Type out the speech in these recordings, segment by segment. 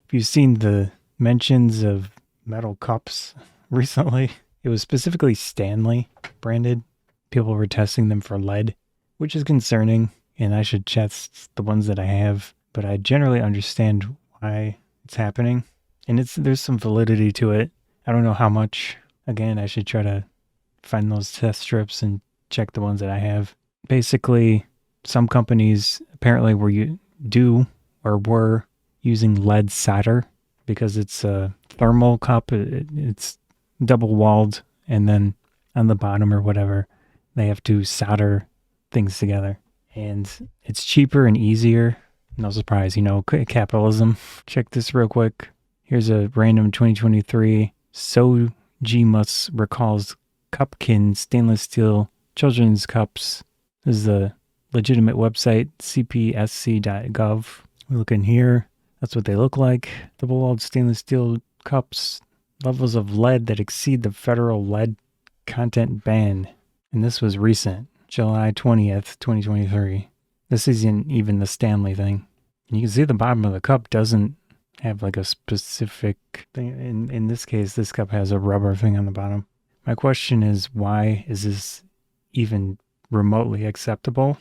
If you've seen the mentions of metal cups recently, it was specifically Stanley branded. People were testing them for lead, which is concerning, and I should test the ones that I have, but I generally understand why it's happening, and there's some validity to it. I don't know how much. Again, I should try to find those test strips and check the ones that I have. Basically, some companies apparently were using lead solder because it's a thermal cup. It's double walled, and then on the bottom or whatever, they have to solder things together. And it's cheaper and easier. No surprise, capitalism. Check this real quick. Here's a random 2023 Sojimus recalls Cupkin stainless steel children's cups. This is a legitimate website, cpsc.gov. We look in here. That's what they look like. Double-walled stainless steel cups, levels of lead that exceed the federal lead content ban. And this was recent, July 20th, 2023. This isn't even the Stanley thing. And you can see the bottom of the cup doesn't have like a specific thing. In this case, this cup has a rubber thing on the bottom. My question is, why is this even remotely acceptable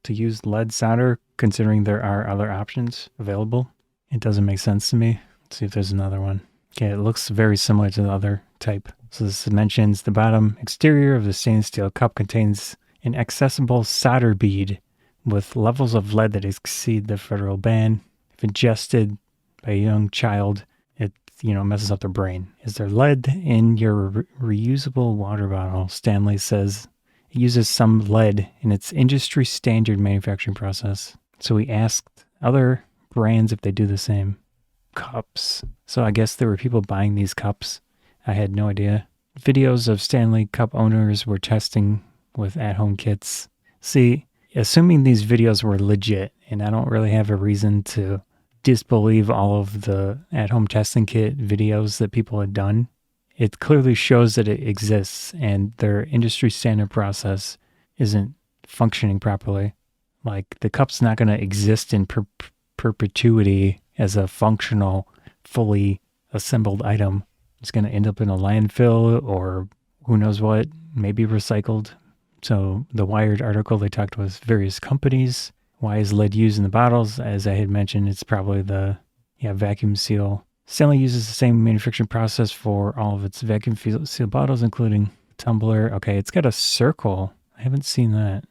to use lead solder, considering there are other options available? It doesn't make sense to me. Let's see if there's another one. Okay, it looks very similar to the other type. So this mentions the bottom exterior of the stainless steel cup contains an accessible solder bead with levels of lead that exceed the federal ban. If ingested by a young child, it messes up their brain. Is there lead in your reusable water bottle? Stanley says it uses some lead in its industry standard manufacturing process. So we asked other brands if they do the same. Cups. So I guess there were people buying these cups. I had no idea. Videos of Stanley Cup owners were testing with at-home kits. See, assuming these videos were legit, and I don't really have a reason to disbelieve all of the at-home testing kit videos that people had done, it clearly shows that it exists and their industry standard process isn't functioning properly. Like, the cup's not going to exist in perpetuity as a functional, fully assembled item. It's going to end up in a landfill or who knows what, maybe recycled. So the Wired article, they talked with various companies. Why is lead used in the bottles? As I had mentioned, it's probably the vacuum seal. Stanley uses the same manufacturing process for all of its vacuum seal bottles, including tumbler. Okay, it's got a circle. I haven't seen that.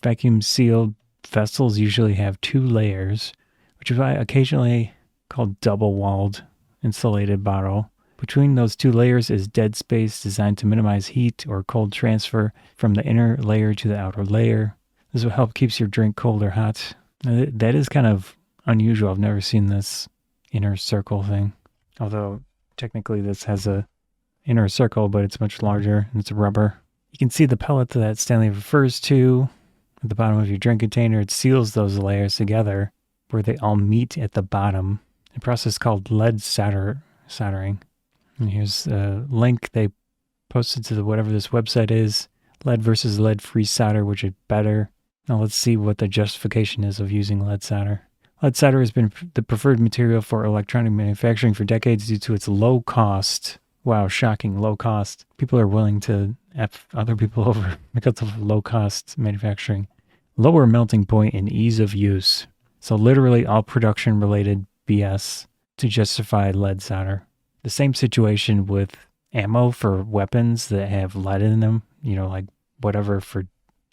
Vacuum sealed vessels usually have 2 layers, which is why occasionally called double-walled insulated bottle. Between those 2 layers is dead space designed to minimize heat or cold transfer from the inner layer to the outer layer. This will help keeps your drink cold or hot. That is kind of unusual. I've never seen this inner circle thing. Although technically this has a inner circle, but it's much larger and it's rubber. You can see the pellet that Stanley refers to at the bottom of your drink container. It seals those layers together where they all meet at the bottom. A process called lead soldering. And here's a link they posted to whatever this website is. Lead versus lead-free solder, which is better. Now let's see what the justification is of using lead solder. Lead solder has been the preferred material for electronic manufacturing for decades due to its low cost. Wow, shocking, low cost. People are willing to F other people over because of low cost manufacturing. Lower melting point and ease of use. So literally all production related BS to justify lead solder. The same situation with ammo for weapons that have lead in them, like whatever for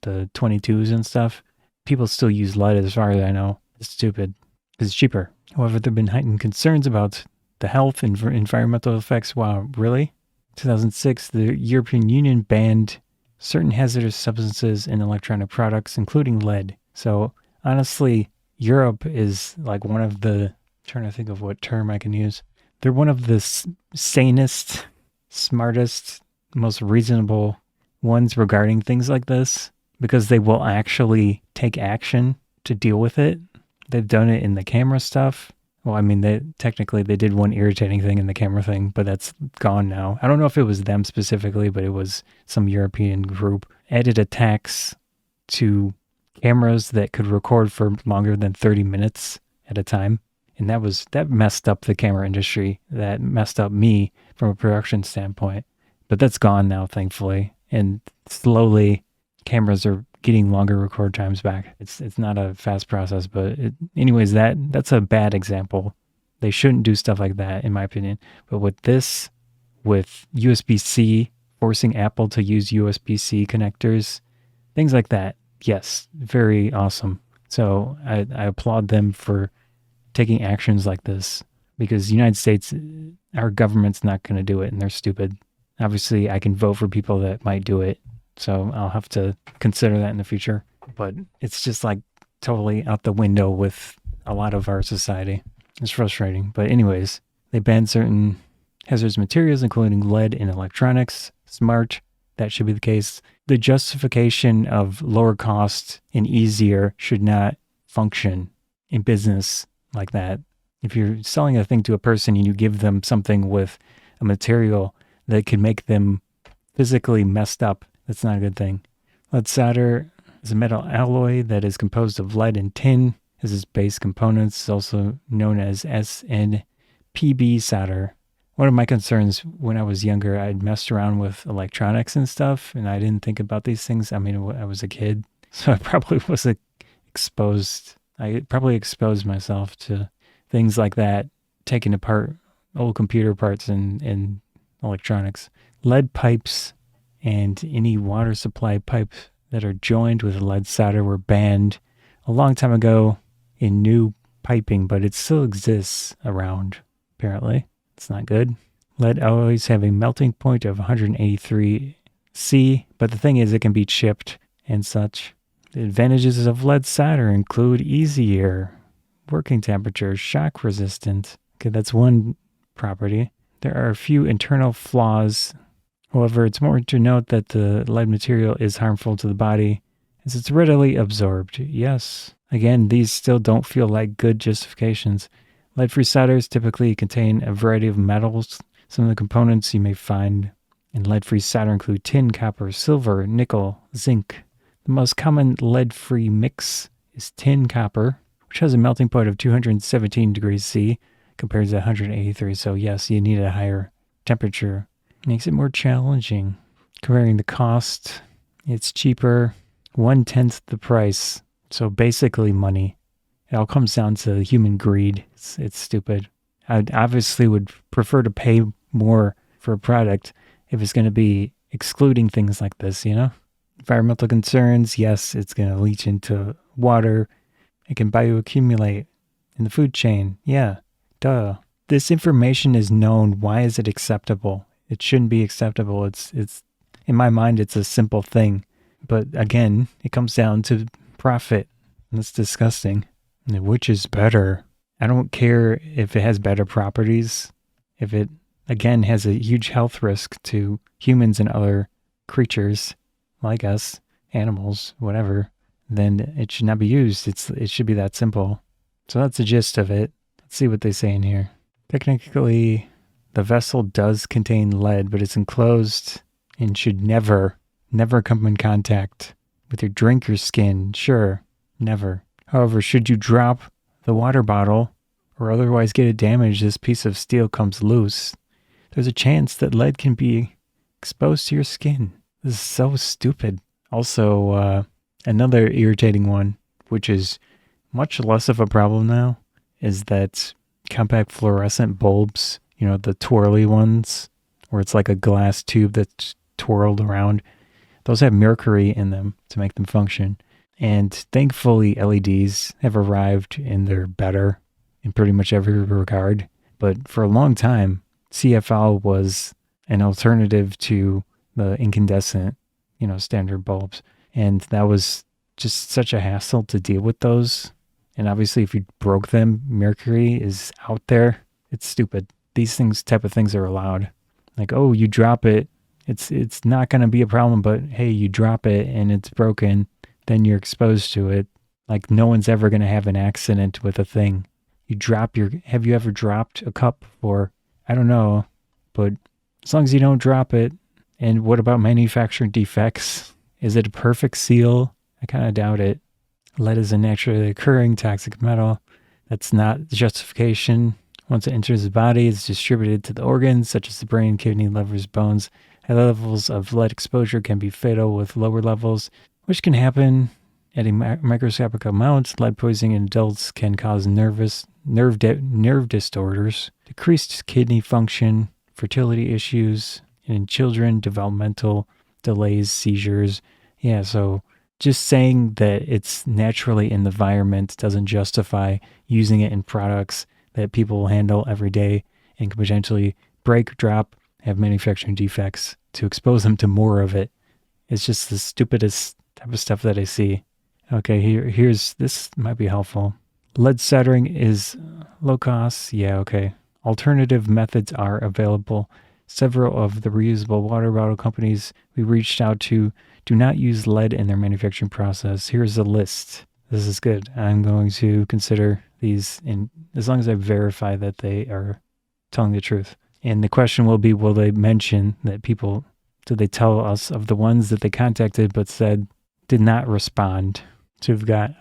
the 22s and stuff. People still use lead as far as I know. It's stupid because it's cheaper. However, there have been heightened concerns about the health and environmental effects. Wow, really? 2006, the European Union banned certain hazardous substances in electronic products, including lead. So honestly, Europe is like one of the, trying to think of what term I can use. They're one of the sanest, smartest, most reasonable ones regarding things like this because they will actually take action to deal with it. They've done it in the camera stuff. Well, I mean, they did one irritating thing in the camera thing, but that's gone now. I don't know if it was them specifically, but it was some European group. Added a tax to cameras that could record for longer than 30 minutes at a time. And that messed up the camera industry. That messed up me from a production standpoint. But that's gone now, thankfully. And slowly, cameras are getting longer record times back. It's not a fast process, but anyways, that's a bad example. They shouldn't do stuff like that, in my opinion. But with this, with USB-C, forcing Apple to use USB-C connectors, things like that, yes, very awesome. So I applaud them for taking actions like this, because the United States, our government's not going to do it, and they're stupid. Obviously, I can vote for people that might do it, so I'll have to consider that in the future. But it's just like totally out the window with a lot of our society. It's frustrating. But anyways, they banned certain hazardous materials, including lead in electronics. Smart. That should be the case. The justification of lower cost and easier should not function in business like that. If you're selling a thing to a person and you give them something with a material that could make them physically messed up, that's not a good thing. Lead solder is a metal alloy that is composed of lead and tin as its base components, also known as SNPB solder. One of my concerns when I was younger, I'd messed around with electronics and stuff, and I didn't think about these things. I mean, I was a kid, so I probably was exposed. I probably exposed myself to things like that, taking apart old computer parts and electronics. Lead pipes and any water supply pipes that are joined with lead solder were banned a long time ago in new piping, but it still exists around, apparently. It's not good. Lead alloys have a melting point of 183 C, but the thing is it can be chipped and such. The advantages of lead solder include easier working temperature, shock resistant. Okay, that's one property. There are a few internal flaws. However, it's more to note that the lead material is harmful to the body as it's readily absorbed. Yes. Again, these still don't feel like good justifications. Lead-free solders typically contain a variety of metals. Some of the components you may find in lead-free solder include tin, copper, silver, nickel, zinc. The most common lead-free mix is tin copper, which has a melting point of 217 degrees C compared to 183. So yes, you need a higher temperature. Makes it more challenging. Comparing the cost, it's cheaper, 1/10 the price. So basically money. It all comes down to human greed. It's stupid. I obviously would prefer to pay more for a product if it's going to be excluding things like this, you know? Environmental concerns, yes, it's going to leach into water. It can bioaccumulate in the food chain. Yeah, duh. This information is known. Why is it acceptable? It shouldn't be acceptable. It's in my mind, it's a simple thing. But again, it comes down to profit. And it's disgusting. Which is better? I don't care if it has better properties. If it, again, has a huge health risk to humans and other creatures like us, animals, whatever, then it should not be used. It should be that simple. So that's the gist of it. Let's see what they say in here. Technically, the vessel does contain lead, but it's enclosed and should never come in contact with your drink or skin. Sure, never. However, should you drop the water bottle or otherwise get it damaged, this piece of steel comes loose, there's a chance that lead can be exposed to your skin. This is so stupid. Also, another irritating one, which is much less of a problem now, is that compact fluorescent bulbs, you know, the twirly ones, where it's like a glass tube that's twirled around, those have mercury in them to make them function. And thankfully, LEDs have arrived and they're better in pretty much every regard. But for a long time, CFL was an alternative to the incandescent, you know, standard bulbs. And that was just such a hassle to deal with those. And obviously, if you broke them, mercury is out there. It's stupid. These type of things are allowed. Like, oh, you drop it, it's not going to be a problem. But hey, you drop it and it's broken, then you're exposed to it. Like no one's ever going to have an accident with a thing. Have you ever dropped a cup before? I don't know, but as long as you don't drop it. And what about manufacturing defects? Is it a perfect seal? I kind of doubt it. Lead is a naturally occurring toxic metal. That's not the justification. Once it enters the body, it's distributed to the organs such as the brain, kidney, livers, bones. High levels of lead exposure can be fatal with lower levels, which can happen at a microscopic amount. Lead poisoning in adults can cause nerve disorders, decreased kidney function, fertility issues, and in children, developmental delays, seizures. Yeah, so just saying that it's naturally in the environment doesn't justify using it in products that people handle every day and can potentially break, drop, have manufacturing defects to expose them to more of it. It's just the stupidest type of stuff that I see. Okay, here's this might be helpful. Lead soldering is low cost. Yeah, okay. Alternative methods are available. Several of the reusable water bottle companies we reached out to do not use lead in their manufacturing process. Here's a list. This is good. I'm going to consider these in as long as I verify that they are telling the truth. And the question will be, will they mention that people, did they tell us of the ones that they contacted but said did not respond? So we've got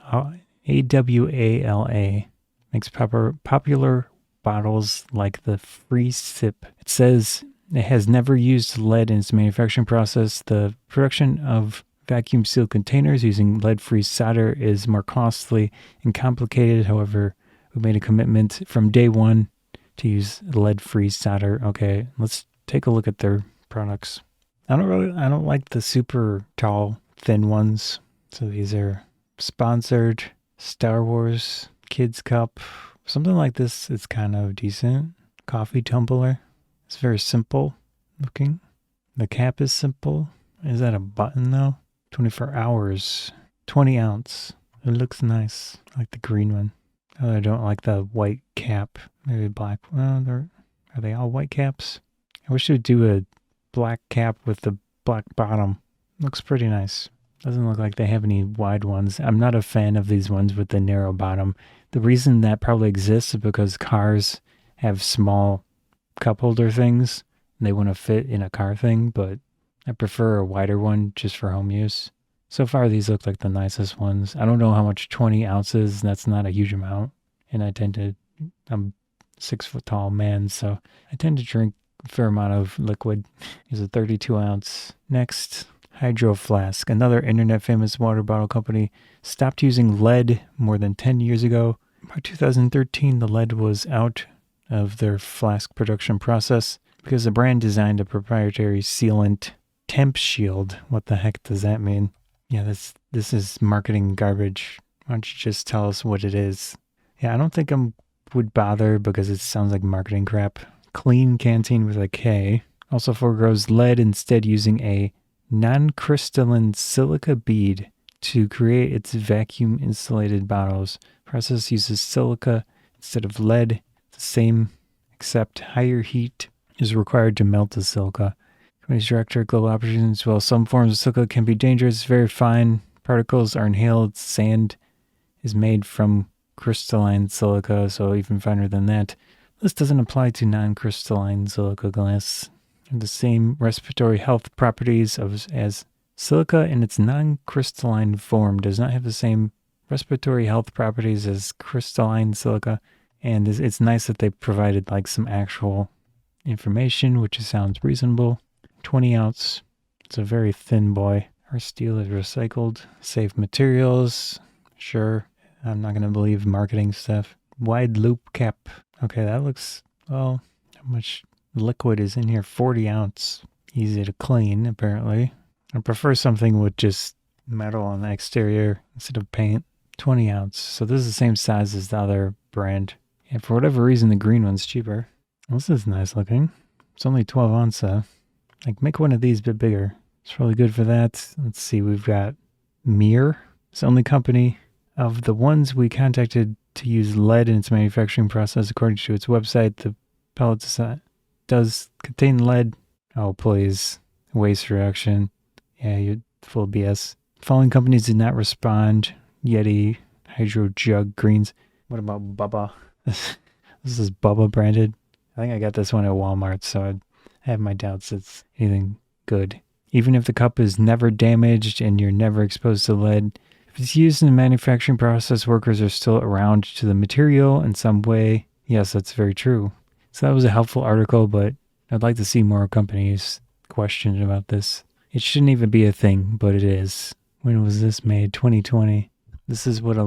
AWALA makes popular bottles like the Free Sip. It says it has never used lead in its manufacturing process. The production of vacuum sealed containers using lead-free solder is more costly and complicated. However, we made a commitment from day one to use lead-free solder. Okay, let's take a look at their products. I don't like the super tall, thin ones. So these are sponsored Star Wars Kids Cup. Something like this is kind of decent. Coffee tumbler. It's very simple looking. The cap is simple. Is that a button though? 24 hours. 20 ounce. It looks nice. I like the green one. Oh, I don't like the white cap. Maybe black. Well, are they all white caps? I wish they would do a black cap with the black bottom. Looks pretty nice. Doesn't look like they have any wide ones. I'm not a fan of these ones with the narrow bottom. The reason that probably exists is because cars have small cup holder things. And they want to fit in a car thing, but I prefer a wider one just for home use. So far, these look like the nicest ones. I don't know how much 20 ounces, that's not a huge amount. And I'm 6 foot tall man, so I tend to drink a fair amount of liquid. Here's a 32 ounce. Next, Hydro Flask, another internet famous water bottle company, stopped using lead more than 10 years ago. By 2013, the lead was out of their flask production process because the brand designed a proprietary sealant, Temp Shield. What the heck does that mean? Yeah, this is marketing garbage. Why don't you just tell us what it is? Yeah, I don't think I would bother because it sounds like marketing crap. Clean Canteen with a K also foregoes lead, instead using a non-crystalline silica bead to create its vacuum insulated bottles. Process uses silica instead of lead. The same, except higher heat is required to melt the silica. Company's director, global operations. While some forms of silica can be dangerous, very fine particles are inhaled. Sand is made from crystalline silica, so even finer than that. This doesn't apply to non-crystalline silica glass. The same respiratory health properties as silica in its non-crystalline form does not have the same respiratory health properties as crystalline silica. And it's nice that they provided like some actual information, which sounds reasonable. 20 ounce. It's a very thin boy. Our steel is recycled. Safe materials. Sure. I'm not going to believe marketing stuff. Wide loop cap. Okay, that looks, well, how much liquid is in here? 40 ounce. Easy to clean, apparently. I prefer something with just metal on the exterior instead of paint. 20 ounce. So this is the same size as the other brand. And for whatever reason, the green one's cheaper. Well, this is nice looking. It's only 12 ounce though. Like, make one of these a bit bigger. It's really good for that. Let's see, we've got Mir. It's the only company of the ones we contacted to use lead in its manufacturing process. According to its website, the pellet does contain lead. Oh, please. Waste reduction. Yeah, you're full of BS. Following companies did not respond. Yeti, Hydro Jug, Greens. What about Bubba? This is Bubba branded. I think I got this one at Walmart, so I have my doubts it's anything good. Even if the cup is never damaged and you're never exposed to lead, If it's used in the manufacturing process, workers are still around to the material in some way. Yes, that's very true. So that was a helpful article, but I'd like to see more companies question about this. It shouldn't even be a thing, but it is. When was this made? 2020. This is what a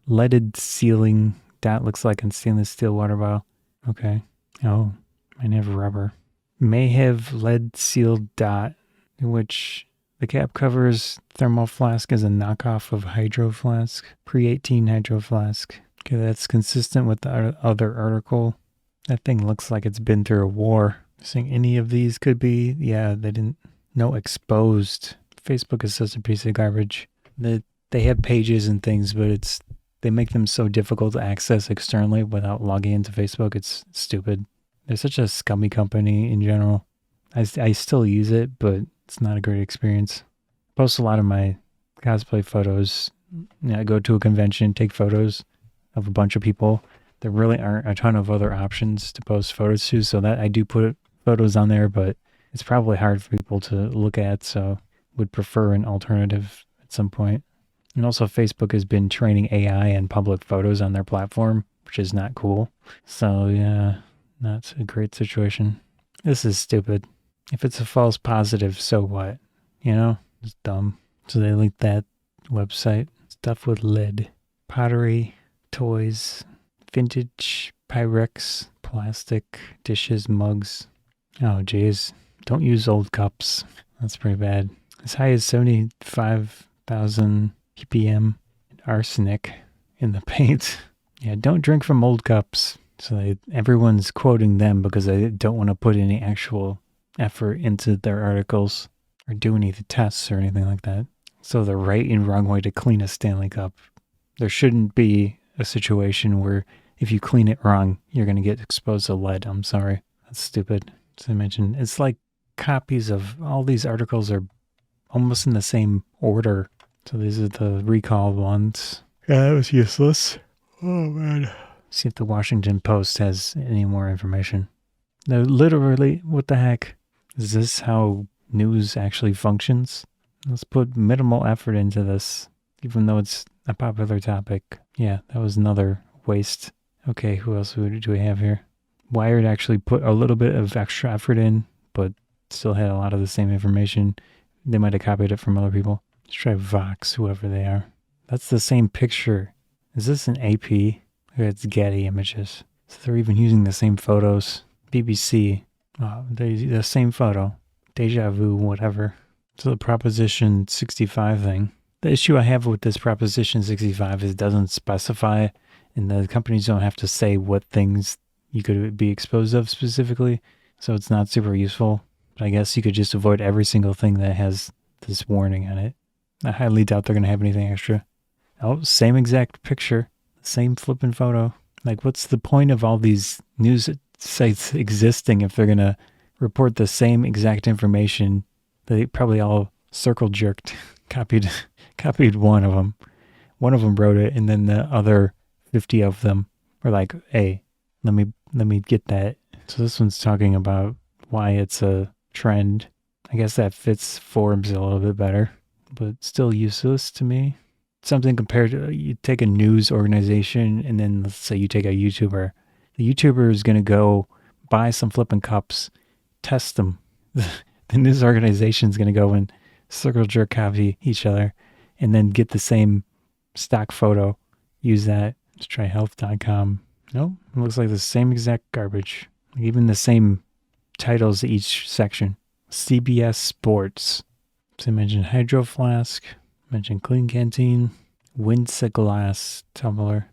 leaded sealing dot looks like in stainless steel water bottle. Okay. Oh, mine have rubber. May have lead sealed dot, in which the cap covers thermal flask as a knockoff of hydro flask, pre-18 hydro flask. Okay, that's consistent with the other article. That thing looks like it's been through a war. Saying any of these could be, yeah, they didn't. No exposed. Facebook is such a piece of garbage. They have pages and things, but they make them so difficult to access externally without logging into Facebook. It's stupid. They're such a scummy company in general. I still use it, but it's not a great experience. I post a lot of my cosplay photos. I go to a convention, take photos of a bunch of people. There really aren't a ton of other options to post photos to, so that I do put photos on there, but it's probably hard for people to look at, so would prefer an alternative at some point. And also Facebook has been training AI and public photos on their platform, which is not cool. So yeah, not a great situation. This is stupid. If it's a false positive, so what? You know, it's dumb. So they linked that website. Stuff with lead. Pottery, toys, vintage Pyrex, plastic, dishes, mugs. Oh, geez. Don't use old cups. That's pretty bad. As high as 75,000 ppm arsenic in the paint. Yeah, don't drink from old cups. So everyone's quoting them because they don't want to put any actual effort into their articles or do any tests or anything like that. So the right and wrong way to clean a Stanley cup. There shouldn't be a situation where if you clean it wrong, you're going to get exposed to lead. I'm sorry. That's stupid. As I mentioned, it's like copies of all these articles are almost in the same order. So these are the recall ones. Yeah, that was useless. Oh, man. See if the Washington Post has any more information. No, literally, what the heck? Is this how news actually functions? Let's put minimal effort into this, even though it's a popular topic. Yeah, that was another waste. Okay, who else do we have here? Wired actually put a little bit of extra effort in, but still had a lot of the same information. They might have copied it from other people. Let's try Vox, whoever they are. That's the same picture. Is this an AP? It's Getty Images. So they're even using the same photos. BBC. Oh, the same photo. Deja vu, whatever. So the Proposition 65 thing. The issue I have with this Proposition 65 is it doesn't specify, and the companies don't have to say what things you could be exposed of specifically. So it's not super useful. But I guess you could just avoid every single thing that has this warning on it. I highly doubt they're going to have anything extra. Oh, same exact picture. Same flipping photo. Like, what's the point of all these news sites existing if they're going to report the same exact information? They probably all circle jerked, copied one of them. One of them wrote it, and then the other 50 of them were like, hey, let me get that. So this one's talking about why it's a trend. I guess that fits forums a little bit better, but still useless to me. Something compared to, you take a news organization and then let's say you take a YouTuber. The YouTuber is going to go buy some flipping cups, test them. The news organization is going to go and circle jerk copy each other and then get the same stock photo. Use that. Let's try health.com. Nope. It looks like the same exact garbage. Even the same titles each section. CBS Sports. So I mentioned Hydro Flask. Mentioned Clean Canteen, Winsa Glass Tumbler.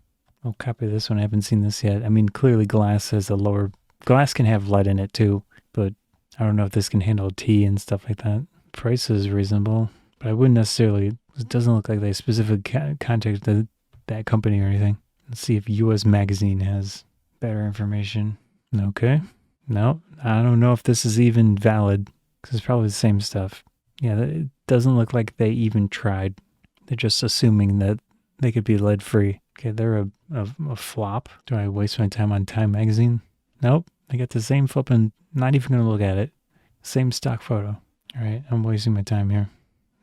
I'll copy this one. I haven't seen this yet. I mean, clearly glass has a lower... Glass can have lead in it too, but I don't know if this can handle tea and stuff like that. Price is reasonable, but I wouldn't necessarily... It doesn't look like they specifically contacted that company or anything. Let's see if US Magazine has better information. Okay. No, I don't know if this is even valid, because it's probably the same stuff. Yeah, it doesn't look like they even tried. They're just assuming that they could be lead-free. Okay, they're a flop. Do I waste my time on Time Magazine? Nope. I got the same flipping, not even going to look at it. Same stock photo. All right, I'm wasting my time here.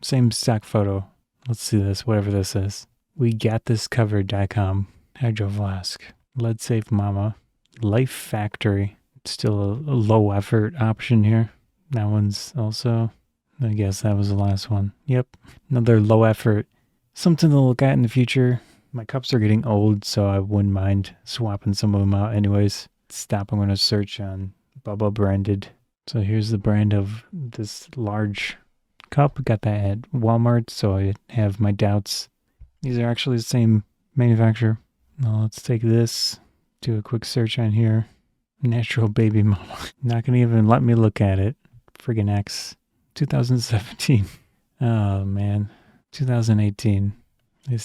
Same stock photo. Let's see this, whatever this is. We got this covered.com. Hydro Flask. Lead Safe Mama. Life Factory. Still a low effort option here. That one's also, I guess that was the last one. Yep. Another low effort. Something to look at in the future. My cups are getting old, so I wouldn't mind swapping some of them out anyways. Stop, I'm going to search on Bubba branded. So here's the brand of this large cup. Got that at Walmart, so I have my doubts. These are actually the same manufacturer. Now let's take this, do a quick search on here. Natural Baby Mama. Not going to even let me look at it. Friggin' X. 2017. Oh, man. 2018.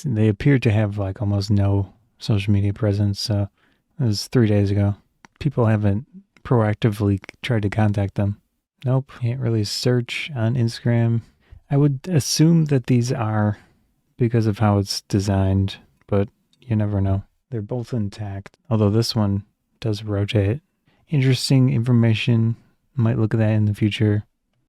They appear to have like almost no social media presence, so it was 3 days ago. People haven't proactively tried to contact them. Nope, can't really search on Instagram. I would assume that these are because of how it's designed, but you never know. They're both intact, although this one does rotate. Interesting information. Might look at that in the future.